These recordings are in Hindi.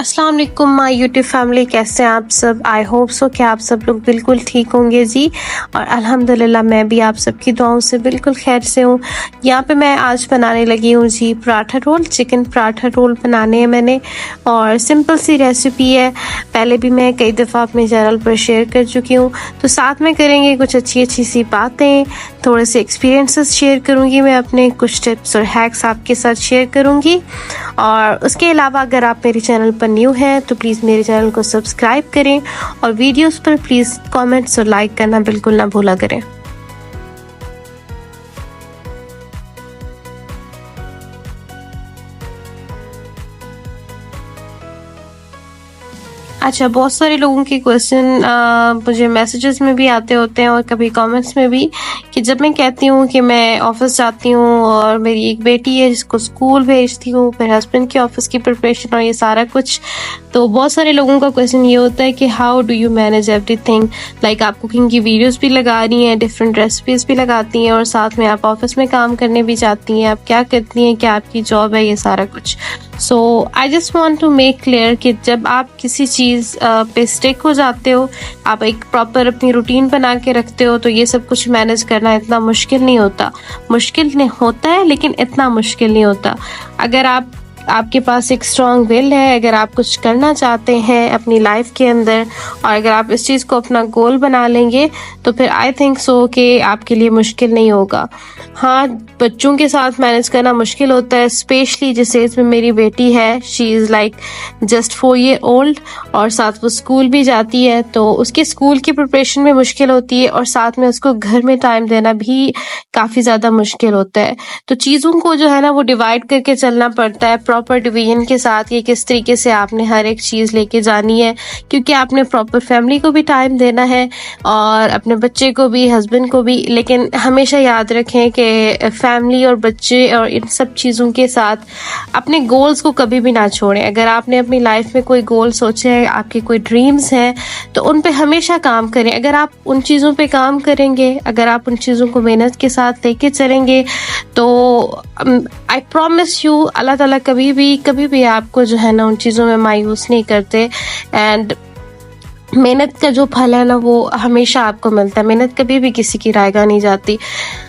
अस्सलाम वालेकुम माय यूट्यूब फैमिली, कैसे हैं आप सब। आई होप सो कि आप सब लोग बिल्कुल ठीक होंगे जी। और अल्हम्दुलिल्लाह मैं भी आप सबकी दुआओं से बिल्कुल खैर से हूँ। यहाँ पे मैं आज बनाने लगी हूँ जी paratha roll. Chicken paratha roll बनाने हैं मैंने, और सिंपल सी रेसिपी है। पहले भी मैं कई दफ़ा अपने चैनल पर शेयर कर चुकी हूँ। तो साथ में करेंगे कुछ अच्छी अच्छी सी बातें, थोड़े से एक्सपीरियंसेस शेयर करूँगी मैं अपने, कुछ टिप्स और हैक्स आपके साथ शेयर करूँगी। और उसके अलावा अगर आप मेरे चैनल पर न्यू हैं तो प्लीज़ मेरे चैनल को सब्सक्राइब करें, और वीडियोस पर प्लीज़ कमेंट्स और लाइक करना बिल्कुल ना भूला करें। अच्छा, बहुत सारे लोगों के क्वेश्चन मुझे मैसेजेस में भी आते होते हैं और कभी कमेंट्स में भी, कि जब मैं कहती हूँ कि मैं ऑफिस जाती हूँ और मेरी एक बेटी है जिसको स्कूल भेजती हूँ, फिर हस्बैंड के ऑफिस की प्रिपरेशन और ये सारा कुछ, तो बहुत सारे लोगों का क्वेश्चन ये होता है कि how do you manage everything. Like आप कुकिंग की वीडियोस भी लगा रही हैं, डिफरेंट रेसिपीज भी लगाती हैं, और साथ में आप ऑफिस में काम करने भी जाती हैं। आप क्या करती हैं, क्या आपकी जॉब है, ये सारा कुछ। So I just want to make clear कि जब आप किसी चीज़ पे स्टिक हो जाते हो, आप एक प्रॉपर अपनी रूटीन बना के रखते हो, तो ये सब कुछ मैनेज करना इतना मुश्किल नहीं होता। मुश्किल नहीं होता है, लेकिन इतना मुश्किल नहीं होता। अगर आपके पास एक स्ट्रॉन्ग विल है, अगर आप कुछ करना चाहते हैं अपनी लाइफ के अंदर, और अगर आप इस चीज़ को अपना गोल बना लेंगे, तो फिर आई थिंक सो कि आपके लिए मुश्किल नहीं होगा। हाँ, बच्चों के साथ मैनेज करना मुश्किल होता है, स्पेशली जिस एज में मेरी बेटी है। She is like just 4 year old, और साथ वो स्कूल भी जाती है, तो उसके स्कूल की प्रिपरेशन में मुश्किल होती है, और साथ में उसको घर में टाइम देना भी काफ़ी ज़्यादा मुश्किल होता है। तो चीज़ों को जो है ना वो डिवाइड करके चलना पड़ता है प्रॉपर डिवीजन के साथ, ये किस तरीके से आपने हर एक चीज़ लेके जानी है, क्योंकि आपने प्रॉपर फैमिली को भी टाइम देना है और अपने बच्चे को भी, हस्बैंड को भी। लेकिन हमेशा याद रखें कि फैमिली और बच्चे और इन सब चीज़ों के साथ अपने गोल्स को कभी भी ना छोड़ें। अगर आपने अपनी लाइफ में कोई गोल सोचे हैं, आपके कोई ड्रीम्स हैं, तो उन पे हमेशा काम करें। अगर आप उन चीज़ों पे काम करेंगे, अगर आप उन चीज़ों को मेहनत के साथ लेके चलेंगे, तो आई प्रॉमिस यू अल्लाह ताला कभी भी आपको जो है ना उन चीज़ों में मायूस नहीं करते। एंड मेहनत का जो फल है ना वो हमेशा आपको मिलता है। मेहनत कभी भी किसी की रायगा नहीं जाती।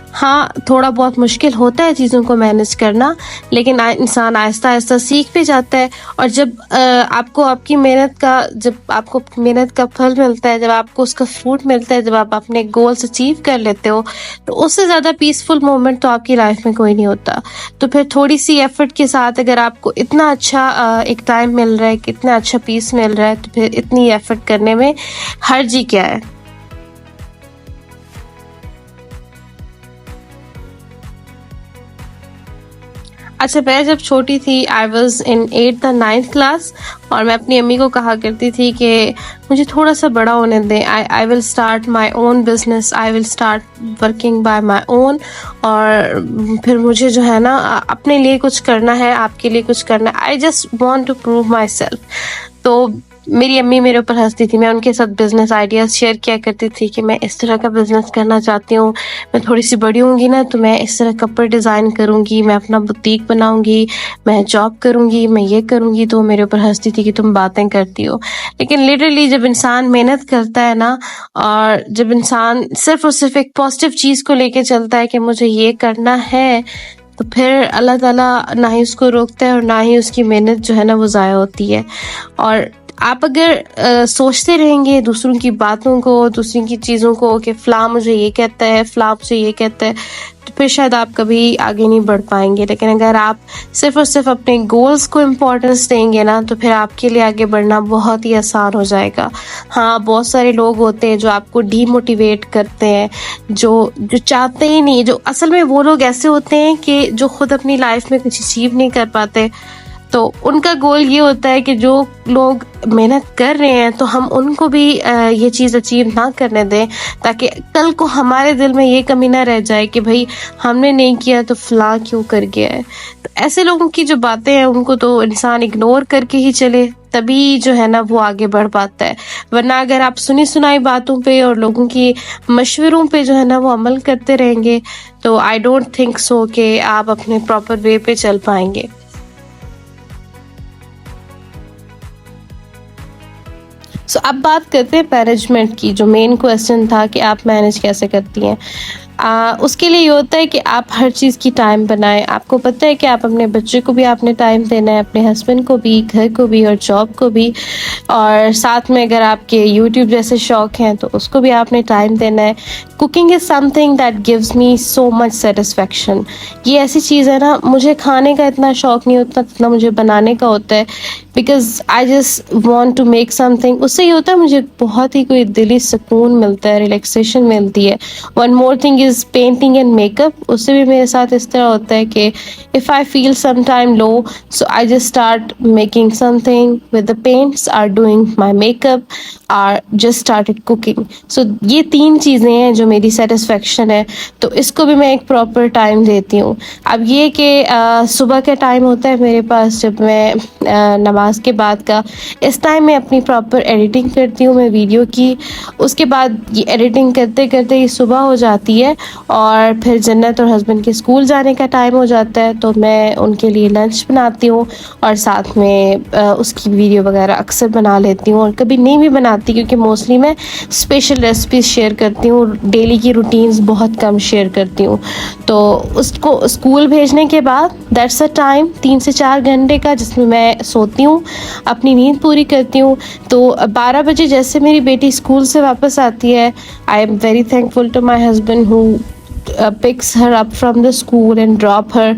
हाँ, थोड़ा बहुत मुश्किल होता है चीज़ों को मैनेज करना, लेकिन इंसान आहिस्ता आहिस्ता सीख भी जाता है। और जब आपको मेहनत का फल मिलता है, जब आपको उसका फ्रूट मिलता है, जब आप अपने गोल्स अचीव कर लेते हो, तो उससे ज़्यादा पीसफुल मोमेंट तो आपकी लाइफ में कोई नहीं होता। तो फिर थोड़ी सी एफर्ट के साथ अगर आपको इतना अच्छा एक टाइम मिल रहा है, कितना अच्छा पीस मिल रहा है, तो फिर इतनी एफर्ट करने में हर्ज ही क्या है। अच्छा, मैं जब छोटी थी, आई वॉज इन 8th और 9th क्लास, और मैं अपनी अम्मी को कहा करती थी कि मुझे थोड़ा सा बड़ा होने दें, I will start my own business, I will start working bye my own, और फिर मुझे जो है ना अपने लिए कुछ करना है, आपके लिए कुछ करना है। I just want to prove myself. तो मेरी अम्मी मेरे ऊपर हंसती थी। मैं उनके साथ बिजनेस आइडियाज़ शेयर किया करती थी कि मैं इस तरह का बिजनेस करना चाहती हूँ, मैं थोड़ी सी बड़ी होंगी ना तो मैं इस तरह कपड़े डिज़ाइन करूँगी, मैं अपना बुटीक बनाऊँगी, मैं जॉब करूँगी, मैं ये करूँगी। तो मेरे ऊपर हंसती थी कि तुम बातें करती हो। लेकिन लिटरली जब इंसान मेहनत करता है ना, और जब इंसान सिर्फ और सिर्फ एक पॉजिटिव चीज़ को लेके चलता है कि मुझे ये करना है, तो फिर अल्लाह ताला ना ही उसको रोकता है और ना ही उसकी मेहनत जो है ना वो ज़ाया होती है। और आप अगर सोचते रहेंगे दूसरों की बातों को, दूसरों की चीज़ों को, कि फ़लाँ मुझे ये कहता है, फ़लाँ मुझे ये कहता है, तो फिर शायद आप कभी आगे नहीं बढ़ पाएंगे। लेकिन अगर आप सिर्फ और सिर्फ अपने गोल्स को इम्पोर्टेंस देंगे ना, तो फिर आपके लिए आगे बढ़ना बहुत ही आसान हो जाएगा। हाँ, बहुत सारे लोग होते हैं जो आपको डीमोटिवेट करते हैं, जो चाहते ही नहीं, जो असल में वो लोग ऐसे होते हैं कि जो खुद अपनी लाइफ में कुछ अचीव नहीं कर पाते, तो उनका गोल ये होता है कि जो लोग मेहनत कर रहे हैं तो हम उनको भी ये चीज़ अचीव ना करने दें, ताकि कल को हमारे दिल में ये कमी ना रह जाए कि भाई हमने नहीं किया तो फ़लाँ क्यों कर गया है। तो ऐसे लोगों की जो बातें हैं उनको तो इंसान इग्नोर करके ही चले, तभी जो है ना वो आगे बढ़ पाता है। वरना अगर आप सुनी सुनाई बातों पे और लोगों की मशवरों पे जो है ना वो अमल करते रहेंगे, तो आई डोंट थिंक सो कि आप अपने प्रॉपर वे पे चल पाएंगे। सो अब बात करते हैं मैनेजमेंट की, जो मेन क्वेश्चन था कि आप मैनेज कैसे करती हैं। उसके लिए ये होता है कि आप हर चीज़ की टाइम बनाएं। आपको पता है कि आप अपने बच्चे को भी आपने टाइम देना है, अपने हस्बैंड को भी, घर को भी और जॉब को भी, और साथ में अगर आपके यूट्यूब जैसे शौक हैं तो उसको भी आपने टाइम देना है। Cooking is something that gives me so much satisfaction. ये ऐसी चीज़ है ना, मुझे खाने का इतना शौक नहीं होता जितना मुझे बनाने का होता है, because I just want to make something. उससे ये होता है मुझे बहुत ही कोई दिली सुकून मिलता है, रिलैक्सेशन मिलती है। One more thing is painting and makeup. उससे भी मेरे साथ इस तरह होता है कि if I feel some time low, so I just start making something with the paints, or doing my makeup, or just started cooking. So ये 3 चीज़ें हैं जो मेरी सेटिस्फेक्शन है, तो इसको भी मैं एक प्रॉपर टाइम देती हूँ। अब ये कि सुबह का टाइम होता है मेरे पास, जब मैं नमाज के बाद का, इस टाइम मैं अपनी प्रॉपर एडिटिंग करती हूँ मैं वीडियो की। उसके बाद ये एडिटिंग करते करते ही सुबह हो जाती है, और फिर जन्नत और हस्बैंड के स्कूल जाने का टाइम हो जाता है, तो मैं उनके लिए लंच बनाती हूँ और साथ में उसकी वीडियो वगैरह अक्सर बना लेती हूँ, और कभी नहीं भी बनाती क्योंकि मोस्टली मैं स्पेशल रेसिपीज शेयर करती हूँ, डेली की रूटीन्स बहुत कम शेयर करती हूँ। तो उसको स्कूल भेजने के बाद दैट्स अ टाइम 3 से 4 घंटे का, जिसमें मैं सोती हूँ, अपनी नींद पूरी करती हूँ। तो 12 बजे जैसे मेरी बेटी स्कूल से वापस आती है, I am very thankful to my husband who picks her up from the school and drop her,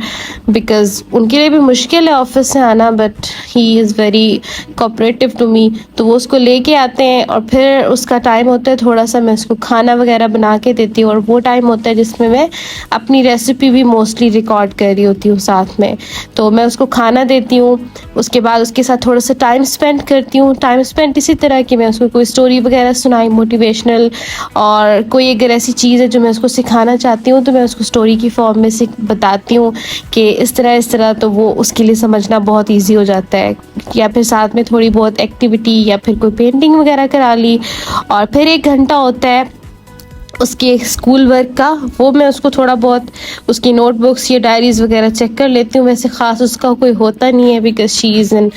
because उनके लिए भी मुश्किल है ऑफिस से आना, but he is very cooperative to me. तो वो उसको लेके आते हैं, और फिर उसका टाइम होता है थोड़ा सा मैं उसको खाना वगैरह बना के देती हूँ, और वो टाइम होता है जिसमें मैं अपनी रेसिपी भी मोस्टली रिकॉर्ड कर रही होती हूँ साथ में। तो मैं उसको खाना देती हूँ, उसके बाद उसके साथ थोड़ा सा टाइम स्पेंड करती हूँ। टाइम स्पेंड इसी तरह कि मैं उसको कोई स्टोरी वगैरह सुनाई मोटिवेशनल, और कोई अगर ऐसी चीज़ है जो मैं उसको सिखाना चाहती हूँ तो मैं उसको स्टोरी की फॉर्म में बताती हूँ कि इस तरह, तो वो उसके लिए समझना बहुत ईजी हो जाता है। या फिर साथ में थोड़ी बहुत एक्टिविटी या फिर कोई पेंटिंग वगैरह करा ली। और फिर 1 घंटा होता है उसके स्कूल वर्क का, वो मैं उसको थोड़ा बहुत उसकी नोटबुक्स या डायरीज़ वगैरह चेक कर लेती हूँ। वैसे ख़ास उसका कोई होता नहीं है, because she is in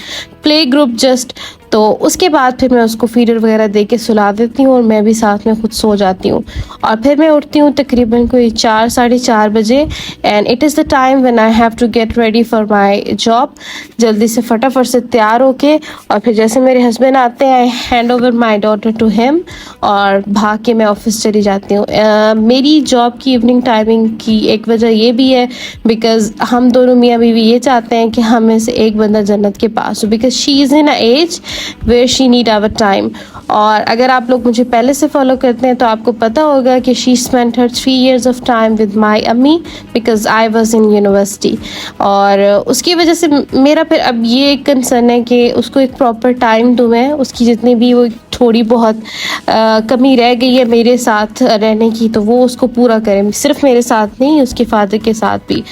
play group just. तो उसके बाद फिर मैं उसको फीडर वगैरह दे के सुला देती हूँ, और मैं भी साथ में खुद सो जाती हूँ। और फिर मैं उठती हूँ तकरीबन कोई 4 साढ़े 4 बजे, and it is the time when I have to get ready for my job. जल्दी से फटाफट से तैयार होके, और फिर जैसे मेरे हस्बैंड आते हैं, I hand over my daughter to him, और भाग के मैं ऑफिस चली जाती हूँ। मेरी जॉब की इवनिंग टाइमिंग की एक वजह ये भी है, बिकॉज हम दोनों मियाँ बीवी ये चाहते हैं कि हम में से एक बंदा जन्नत के पास हो, because she is in a age where she need our time. और अगर आप लोग मुझे पहले से फॉलो करते हैं तो आपको पता होगा कि she spent her 3 years of time with my अम्मी, because I was in university. और उसकी वजह से मेरा फिर अब ये एक कंसर्न है कि उसको एक प्रॉपर टाइम दूँ मैं, उसकी जितनी भी वो थोड़ी बहुत कमी रह गई है मेरे साथ रहने की, तो वो उसको पूरा करें, सिर्फ मेरे साथ नहीं, उसके फादर के साथ भी।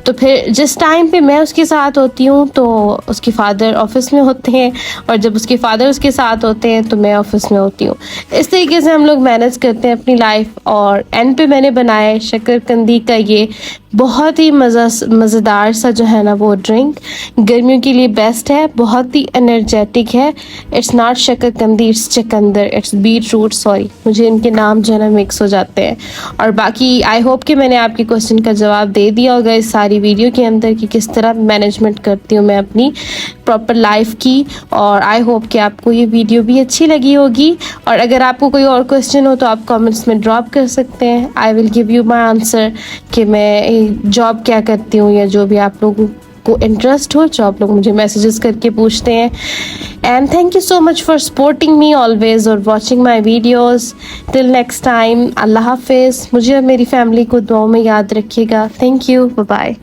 तो फिर जिस टाइम पे मैं उसके साथ होती हूँ तो उसके फादर ऑफिस में होते हैं, और जब उसके फादर उसके साथ होते हैं तो मैं ऑफिस में होती हूँ। इस तरीके से हम लोग मैनेज करते हैं अपनी लाइफ। और एंड पे मैंने बनाया है शकरकंदी का ये बहुत ही मज़ेदार सा जो है ना वो ड्रिंक, गर्मियों के लिए बेस्ट है, बहुत ही एनर्जेटिक है। इट्स नॉट शकरकंदी, इट्स चकंदर, इट्स बीट रूट, सॉरी मुझे इनके नाम जो है ना मिक्स हो जाते हैं। और बाकी आई होप कि मैंने आपके क्वेश्चन का जवाब दे दिया होगा इस सारी वीडियो के अंदर कि किस तरह मैनेजमेंट करती हूँ मैं अपनी प्रॉपर लाइफ की। और आई होप कि आपको ये वीडियो भी अच्छी लगी होगी। और अगर आपको कोई और क्वेश्चन हो तो आप कमेंट्स में ड्रॉप कर सकते हैं, I will give you my answer कि मैं जॉब क्या करती हूँ, या जो भी आप लोगों को इंटरेस्ट हो, जो आप लोग मुझे मैसेजेस करके पूछते हैं। And thank you so much for supporting me always और watching my videos. Till next time, अल्लाह हाफिज़। मुझे और मेरी फैमिली को दुआओं में याद रखिएगा। Thank you, bye bye.